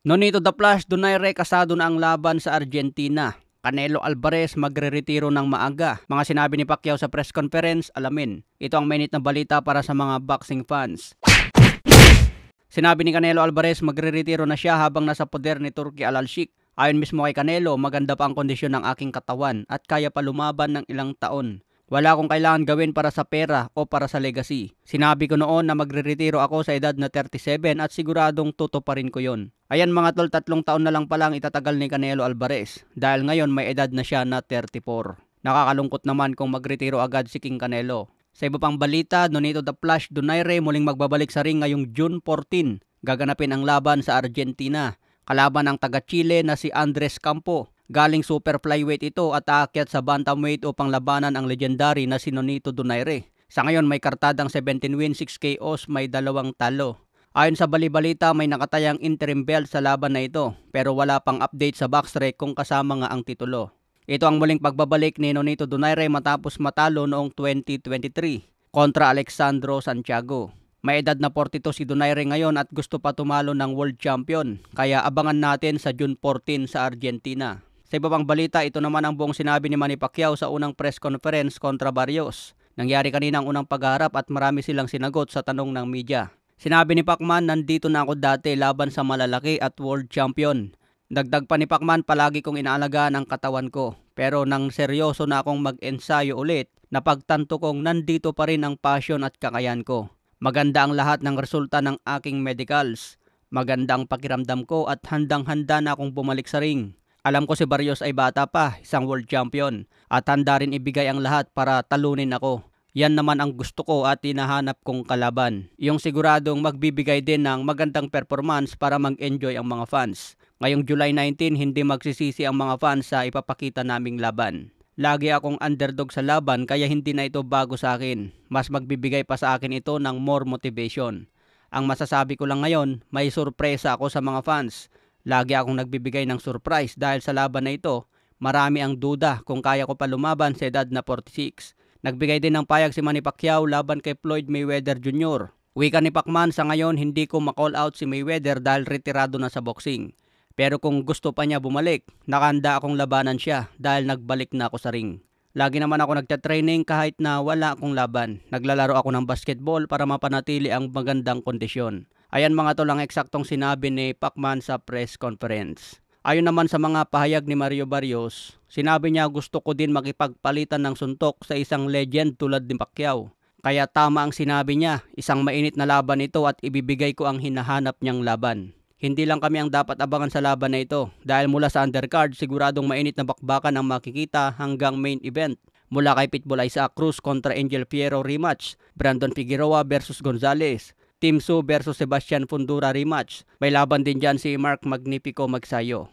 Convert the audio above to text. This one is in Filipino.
Nonito the Flash, Donaire kasado na ang laban sa Argentina. Canelo Alvarez magre-retiro ng maaga. Mga sinabi ni Pacquiao sa press conference, alamin. Ito ang mainit na balita para sa mga boxing fans. Sinabi ni Canelo Alvarez magre-retiro na siya habang nasa poder ni Turki Al-Sheikh. Ayon mismo kay Canelo, maganda pa ang kondisyon ng aking katawan at kaya pa lumaban ng ilang taon. Wala akong kailangan gawin para sa pera o para sa legacy. Sinabi ko noon na magre-retiro ako sa edad na 37 at siguradong tutuparin ko yon. Ayan mga tol, 3 taon na lang palang itatagal ni Canelo Alvarez dahil ngayon may edad na siya na 34. Nakakalungkot naman kung magretiro agad si King Canelo. Sa iba pang balita, Nonito the Flash, Donaire muling magbabalik sa ring ngayong June 14. Gaganapin ang laban sa Argentina. Kalaban ang taga-Chile na si Andres Campo. Galing super flyweight ito at aakyat sa bantamweight upang labanan ang legendary na si Nonito Donaire. Sa ngayon may kartadang 17 wins, 6 KOs, may 2 talo. Ayon sa balibalita may nakatayang interim belt sa laban na ito pero wala pang update sa backstreet kung kasama nga ang titulo. Ito ang muling pagbabalik ni Nonito Donaire matapos matalo noong 2023 kontra Alexandro Santiago. May edad na 42 si Donaire ngayon at gusto pa tumalo ng world champion kaya abangan natin sa June 14 sa Argentina. Sa iba pang balita, ito naman ang buong sinabi ni Manny Pacquiao sa unang press conference kontra Barrios. Nangyari kanina ang unang pagharap at marami silang sinagot sa tanong ng media. Sinabi ni Pacman, nandito na ako dati laban sa malalaki at world champion. Dagdag pa ni Pacman, palagi kong inaalagaan ang katawan ko. Pero nang seryoso na akong mag-ensayo ulit, napagtanto kong nandito pa rin ang passion at kakayan ko. Maganda ang lahat ng resulta ng aking medicals. Maganda ang pakiramdam ko at handang-handa na akong bumalik sa ring. Alam ko si Barrios ay bata pa, isang world champion, at handa rin ibigay ang lahat para talunin ako. Yan naman ang gusto ko at hinahanap kong kalaban. Yung siguradong magbibigay din ng magandang performance para mag-enjoy ang mga fans. Ngayong July 19, hindi magsisisi ang mga fans sa ipapakita naming laban. Lagi akong underdog sa laban kaya hindi na ito bago sa akin. Mas magbibigay pa sa akin ito ng more motivation. Ang masasabi ko lang ngayon, may sorpresa ako sa mga fans. Lagi akong nagbibigay ng surprise dahil sa laban na ito, marami ang duda kung kaya ko pa lumaban sa edad na 46. Nagbigay din ng payag si Manny Pacquiao laban kay Floyd Mayweather Jr. Wika ni Pacman, sa ngayon hindi ko ma-call out si Mayweather dahil retirado na sa boxing. Pero kung gusto pa niya bumalik, nakahanda akong labanan siya dahil nagbalik na ako sa ring. Lagi naman ako nagtatraining kahit na wala akong laban. Naglalaro ako ng basketball para mapanatili ang magandang kondisyon. Ayan mga tol ang eksaktong sinabi ni Pacman sa press conference. Ayon naman sa mga pahayag ni Mario Barrios, sinabi niya gusto ko din makipagpalitan ng suntok sa isang legend tulad ni Pacquiao. Kaya tama ang sinabi niya, isang mainit na laban ito at ibibigay ko ang hinahanap niyang laban. Hindi lang kami ang dapat abangan sa laban na ito dahil mula sa undercard siguradong mainit na bakbakan ang makikita hanggang main event. Mula kay Pitbull Isaac Cruz kontra Angel Fierro rematch, Brandon Figueroa versus Gonzalez, Tim Tszyu versus Sebastian Fundora rematch. May laban din dyan si Mark Magnifico Magsayo.